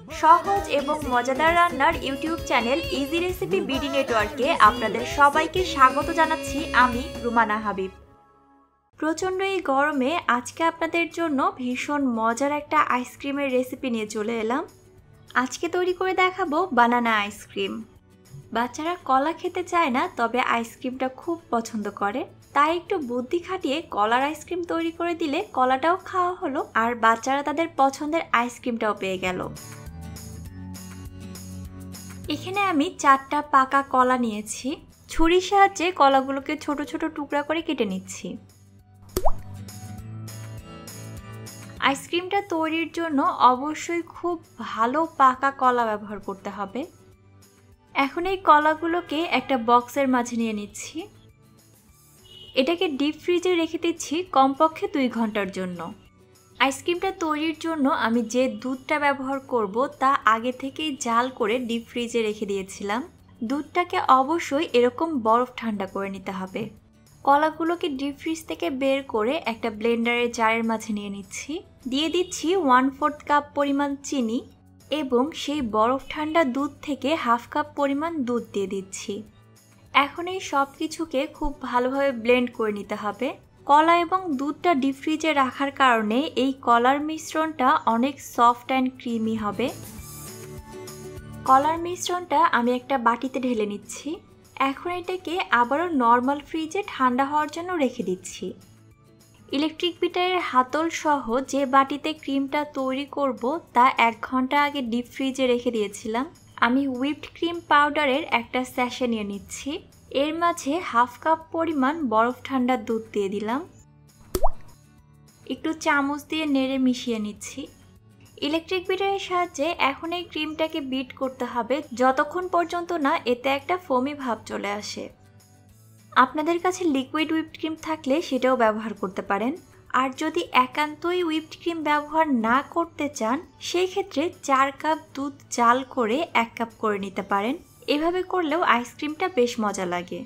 সহজ এবং মজাদার রান্নার YouTube channel easy recipe BD নেটওয়ার্কে আপনাদের সবাইকে স্বাগত জানাচ্ছি আমি রুমানা হাবিব। প্রচণ্ড এই গরমে আজকে আপনাদের জন্য ভীষণ মজার একটা আইসক্রিমের রেসিপি নিয়ে চলে এলাম। আজকে তৈরি করে দেখাবো বানানা আইসক্রিম। বাচ্চারা কলা খেতে চায় না, তবে আইসক্রিমটা খুব পছন্দ করে, তাই একটু বুদ্ধি খাটিয়ে কলার আইসক্রিম তৈরি করে দিলে কলাটাও খাওয়া হলো আর বাচ্চারা তাদের পছন্দের আইসক্রিমটাও পেয়ে গেল। এখানে আমি 4টা পাকা কলা নিয়েছি। ছুরির সাহায্যে কলাগুলোকে ছোট ছোট টুকরা করে কেটে নিচ্ছি। আইসক্রিমটা তৈরির জন্য অবশ্যই খুব ভালো পাকা কলা ব্যবহার করতে হবে। এখন এই কলাগুলোকে একটা বক্সের মাঝে নিয়ে নিচ্ছি। এটাকে ডিপ ফ্রিজে রেখে দিচ্ছি কমপক্ষে 2 ঘন্টার জন্য। আইসক্রিমটা তৈরির জন্য আমি যে দুধটা ব্যবহার করব তা আগে থেকেই জাল করে ডিপ ফ্রিজে রেখে দিয়েছিলাম। দুধটাকে অবশ্যই এরকম বরফ ঠান্ডা করে নিতে হবে। কলাগুলোকে ডিপ ফ্রিজ থেকে বের করে একটা ব্লেন্ডারের জারের মাঝে নিয়ে নিচ্ছি। দিয়ে দিচ্ছি 1/4 কাপ পরিমাণ চিনি এবং সেই বরফ ঠান্ডা দুধ থেকে 1/2 কাপ পরিমাণ দুধ দিয়ে দিচ্ছি। এখন এই সব কিছুকে খুব ভালোভাবে ব্লেন্ড করে নিতে হবে। কলা এবং দুধটা ডিপ ফ্রিজে রাখার কারণে এই কলার মিশ্রণটা অনেক সফট অ্যান্ড ক্রিমি হবে। কলার মিশ্রণটা আমি একটা বাটিতে ঢেলে নিচ্ছি। এখন এটাকে আবারও নর্মাল ফ্রিজে ঠান্ডা হওয়ার জন্য রেখে দিচ্ছি। ইলেকট্রিক বিটারের হাতল সহ যে বাটিতে ক্রিমটা তৈরি করব তা 1 ঘন্টা আগে ডিপ ফ্রিজে রেখে দিয়েছিলাম। আমি হুইপড ক্রিম পাউডারের একটা স্যাশে নিয়ে নিচ্ছি। এর মাঝে 1/2 কাপ পরিমাণ বরফ ঠান্ডা দুধ দিয়ে দিলাম। একটু চামচ দিয়ে নেড়ে মিশিয়ে নিচ্ছি। ইলেকট্রিক বিটারের সাহায্যে এখন এই ক্রিমটাকে বিট করতে হবে যতক্ষণ পর্যন্ত না এতে একটা ফোমি ভাব চলে আসে। আপনাদের কাছে লিকুইড হুইপড ক্রিম থাকলে সেটাও ব্যবহার করতে পারেন। আর যদি একান্তই হুইপড ক্রিম ব্যবহার না করতে চান, সেই ক্ষেত্রে 4 কাপ দুধ জাল করে 1 কাপ করে নিতে পারেন। এভাবে করলেও আইসক্রিমটা বেশ মজা লাগে।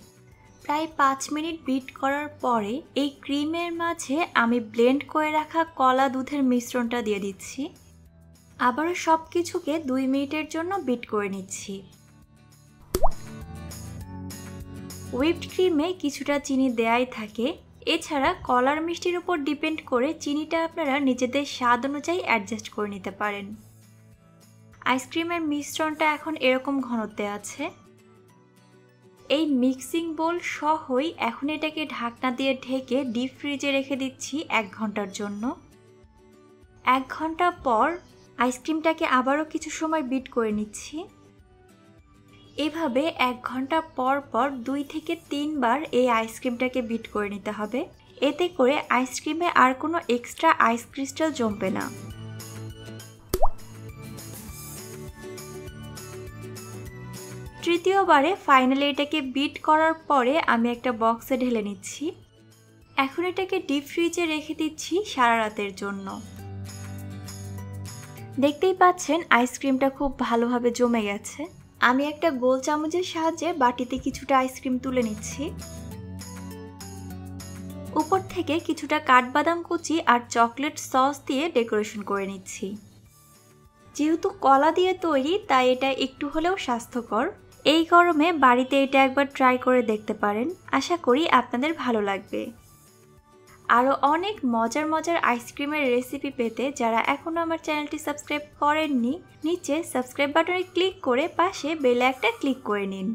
প্রায় 5 মিনিট বিট করার পরে এই ক্রিমের মাঝে আমি ব্লেন্ড করে রাখা কলা দুধের মিশ্রণটা দিয়ে দিচ্ছি। আবারও সব কিছুকে 2 মিনিটের জন্য বিট করে নিচ্ছি। হুইপড ক্রিমে কিছুটা চিনি দেয়াই থাকে। এছাড়া কলার মিষ্টির উপর ডিপেন্ড করে চিনিটা আপনারা নিজেদের স্বাদ অনুযায়ী অ্যাডজাস্ট করে নিতে পারেন। আইসক্রিমের মিশ্রণটা এখন এরকম ঘনত্বে আছে। এই মিক্সিং বোল সহই এখন এটাকে ঢাকনা দিয়ে ঢেকে ডিপ ফ্রিজে রেখে দিচ্ছি 1 ঘন্টার জন্য। 1 ঘন্টা পর আইসক্রিমটাকে আবারও কিছু সময় বিট করে নিচ্ছি। এভাবে 1 ঘন্টা পর পর 2 থেকে 3 বার এই আইসক্রিমটাকে বিট করে নিতে হবে। এতে করে আইসক্রিমে আর কোনো এক্সট্রা আইস ক্রিস্টাল জমবে না। তৃতীয়বারে ফাইনালি এটাকে বিট করার পরে আমি একটা বক্সে ঢেলে নিচ্ছি। এখন এটাকে ডিপ ফ্রিজে রেখে দিচ্ছি সারা রাতের জন্য। দেখতেই পাচ্ছেন আইসক্রিমটা খুব ভালোভাবে জমে গেছে। আমি একটা গোল চামচের সাহায্যে বাটিতে কিছুটা আইসক্রিম তুলে নিচ্ছি। উপর থেকে কিছুটা কাঠবাদাম কুচি আর চকলেট সস দিয়ে ডেকোরেশন করে নিচ্ছি। যেহেতু কলা দিয়ে তৈরি তাই এটা একটু হলেও স্বাস্থ্যকর। এই গরমে বাড়িতে এটা একবার ট্রাই করে দেখতে পারেন। আশা করি আপনাদের ভালো লাগবে। আরও অনেক মজার মজার আইসক্রিমের রেসিপি পেতে যারা এখনও আমার চ্যানেলটি সাবস্ক্রাইব করেননি, নিচে সাবস্ক্রাইব বাটনে ক্লিক করে পাশে বেল একটা ক্লিক করে নিন।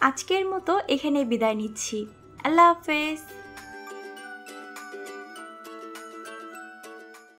আজকের মতো এখানেই বিদায় নিচ্ছি। আল্লাহ হাফেজ।